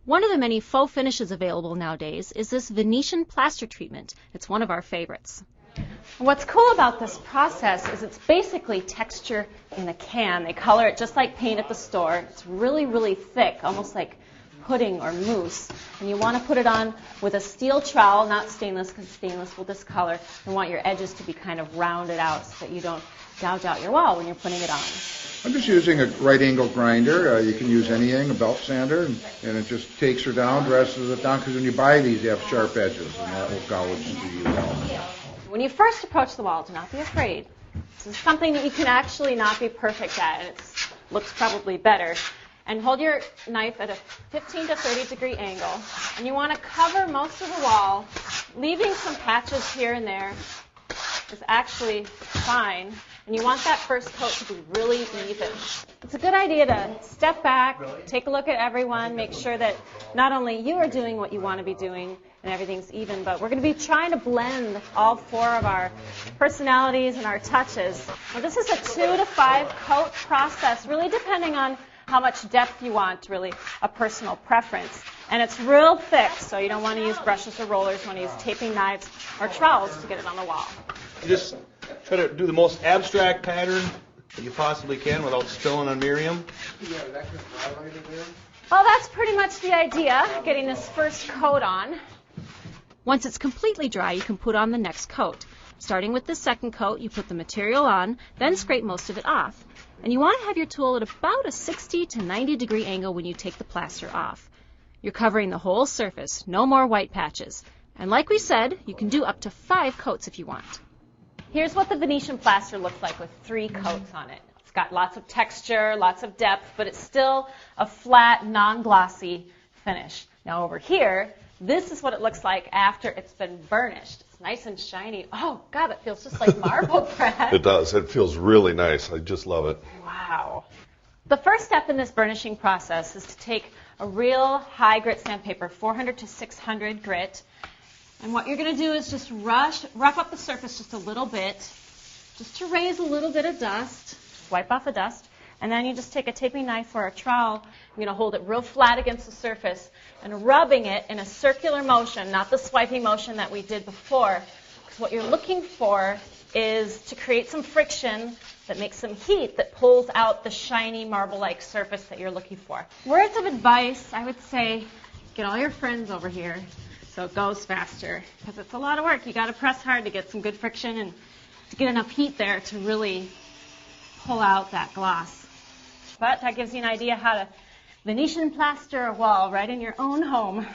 One of the many faux finishes available nowadays is this Venetian plaster treatment. It's one of our favorites. What's cool about this process is it's basically texture in a can. They color it just like paint at the store. It's really, really thick, almost like pudding or mousse. And you want to put it on with a steel trowel, not stainless, because stainless will discolor. You want your edges to be kind of rounded out so that you don't gouge out your wall when you're putting it on. I'm just using a right angle grinder. You can use anything, a belt sander, and it just takes her down, dresses it down, because when you buy these, they have sharp edges, and that will gouge the wall. When you first approach the wall, do not be afraid. This is something that you can actually not be perfect at, and it looks probably better. And hold your knife at a 15 to 30 degree angle, and you want to cover most of the wall, leaving some patches here and there is actually fine. And you want that first coat to be really even. It's a good idea to step back, take a look at everyone, make sure that not only you are doing what you want to be doing and everything's even, but we're going to be trying to blend all four of our personalities and our touches. Now, this is a 2 to 5 coat process, really depending on how much depth you want, really a personal preference. And it's real thick, so you don't want to use brushes or rollers. You want to use taping knives or trowels to get it on the wall. You just try to do the most abstract pattern that you possibly can without spilling on Miriam. Well, that's pretty much the idea, getting this first coat on. Once it's completely dry, you can put on the next coat. Starting with the second coat, you put the material on, then scrape most of it off. And you want to have your tool at about a 60 to 90 degree angle when you take the plaster off. You're covering the whole surface, no more white patches. And like we said, you can do up to 5 coats if you want. Here's what the Venetian plaster looks like with 3 coats on it. It's got lots of texture, lots of depth, but it's still a flat, non-glossy finish. Now over here, this is what it looks like after it's been burnished. It's nice and shiny. Oh, God, it feels just like marble, Brad. It does. It feels really nice. I just love it. Wow. The first step in this burnishing process is to take a real high grit sandpaper, 400 to 600 grit. And what you're going to do is just rough up the surface just a little bit, just to raise a little bit of dust. Wipe off the dust. And then you just take a taping knife or a trowel. I'm going to hold it real flat against the surface and rubbing it in a circular motion, not the swiping motion that we did before. Because what you're looking for is to create some friction that makes some heat that pulls out the shiny marble-like surface that you're looking for. Words of advice, I would say, get all your friends over here so it goes faster, because it's a lot of work. You got to press hard to get some good friction and to get enough heat there to really pull out that gloss. But that gives you an idea how to Venetian plaster a wall right in your own home.